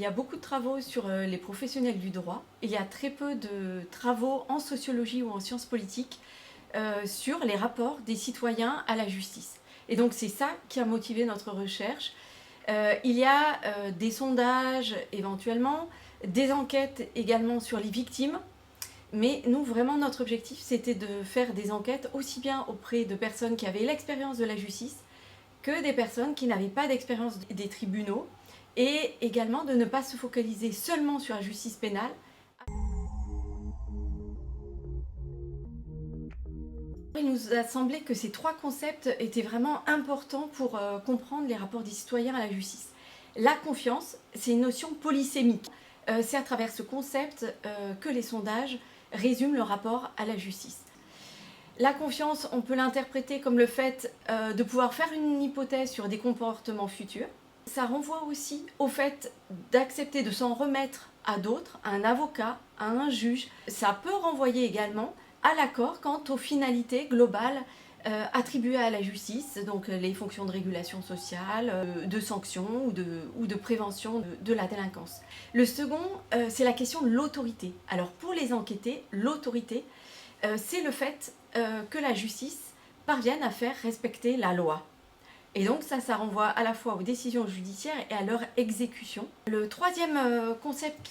y a beaucoup de travaux sur les professionnels du droit. Il y a très peu de travaux en sociologie ou en sciences politiques sur les rapports des citoyens à la justice. Et donc c'est ça qui a motivé notre recherche. Il y a des sondages éventuellement, des enquêtes également sur les victimes. Mais nous, vraiment, notre objectif, c'était de faire des enquêtes aussi bien auprès de personnes qui avaient l'expérience de la justice que des personnes qui n'avaient pas d'expérience des tribunaux, et également de ne pas se focaliser seulement sur la justice pénale. Il nous a semblé que ces trois concepts étaient vraiment importants pour comprendre les rapports des citoyens à la justice. La confiance, c'est une notion polysémique. C'est à travers ce concept que les sondages résument le rapport à la justice. La confiance, on peut l'interpréter comme le fait de pouvoir faire une hypothèse sur des comportements futurs. Ça renvoie aussi au fait d'accepter de s'en remettre à d'autres, à un avocat, à un juge. Ça peut renvoyer également à l'accord quant aux finalités globales attribuées à la justice, donc les fonctions de régulation sociale, de sanction ou de prévention de la délinquance. Le second, c'est la question de l'autorité. Alors pour les enquêtés, l'autorité, c'est le fait que la justice parvienne à faire respecter la loi. Et donc ça renvoie à la fois aux décisions judiciaires et à leur exécution. Le troisième concept,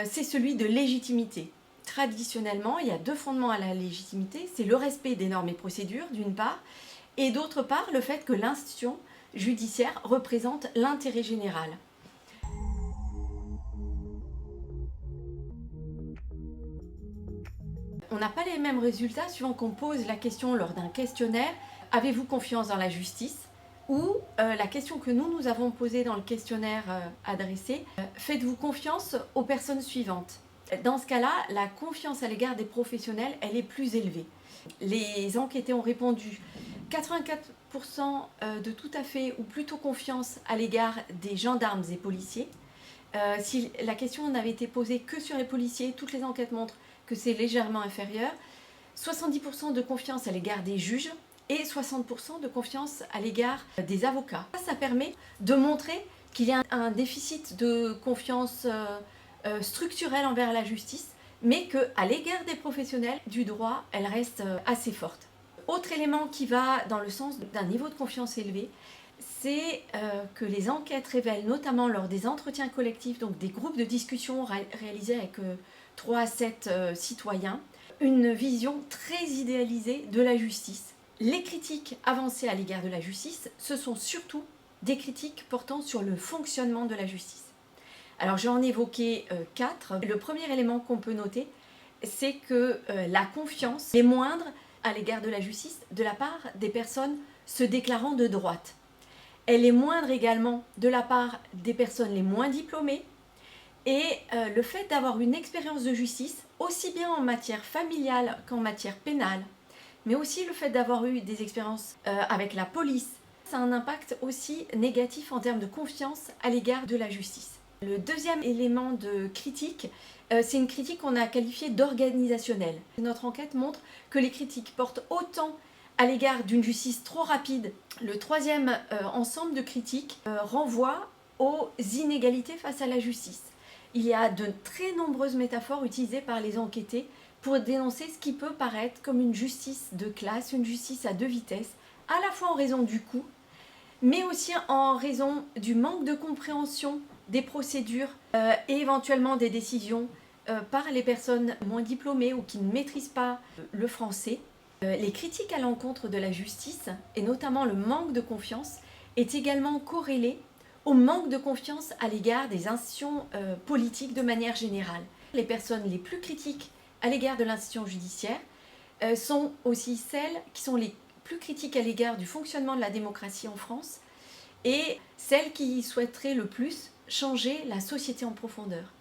c'est celui de légitimité. Traditionnellement, il y a deux fondements à la légitimité, c'est le respect des normes et procédures d'une part, et d'autre part le fait que l'institution judiciaire représente l'intérêt général. On n'a pas les mêmes résultats suivant qu'on pose la question lors d'un questionnaire « Avez-vous confiance dans la justice ?» ou la question que nous avons posée dans le questionnaire adressé « Faites-vous confiance aux personnes suivantes ?» Dans ce cas-là, la confiance à l'égard des professionnels, elle est plus élevée. Les enquêtés ont répondu 84% de tout à fait ou plutôt confiance à l'égard des gendarmes et policiers. Si la question n'avait été posée que sur les policiers, toutes les enquêtes montrent que c'est légèrement inférieur. 70% de confiance à l'égard des juges et 60% de confiance à l'égard des avocats. Ça permet de montrer qu'il y a un déficit de confiance structurelle envers la justice, mais qu'à l'égard des professionnels du droit, elle reste assez forte. Autre élément qui va dans le sens d'un niveau de confiance élevé, c'est que les enquêtes révèlent, notamment lors des entretiens collectifs, donc des groupes de discussion réalisés avec 3 à 7 citoyens, une vision très idéalisée de la justice. Les critiques avancées à l'égard de la justice, ce sont surtout des critiques portant sur le fonctionnement de la justice. Alors j'en ai évoqué 4. Le premier élément qu'on peut noter, c'est que la confiance est moindre à l'égard de la justice de la part des personnes se déclarant de droite. Elle est moindre également de la part des personnes les moins diplômées, et le fait d'avoir une expérience de justice, aussi bien en matière familiale qu'en matière pénale, mais aussi le fait d'avoir eu des expériences avec la police, ça a un impact aussi négatif en termes de confiance à l'égard de la justice. Le deuxième élément de critique, c'est une critique qu'on a qualifiée d'organisationnelle. Notre enquête montre que les critiques portent autant à l'égard d'une justice trop rapide. Le troisième ensemble de critiques renvoie aux inégalités face à la justice. Il y a de très nombreuses métaphores utilisées par les enquêtés pour dénoncer ce qui peut paraître comme une justice de classe, une justice à deux vitesses, à la fois en raison du coût, mais aussi en raison du manque de compréhension des procédures et éventuellement des décisions par les personnes moins diplômées ou qui ne maîtrisent pas le français. Les critiques à l'encontre de la justice, et notamment le manque de confiance, est également corrélé au manque de confiance à l'égard des institutions politiques de manière générale. Les personnes les plus critiques à l'égard de l'institution judiciaire sont aussi celles qui sont les plus critiques à l'égard du fonctionnement de la démocratie en France et celles qui souhaiteraient le plus changer la société en profondeur.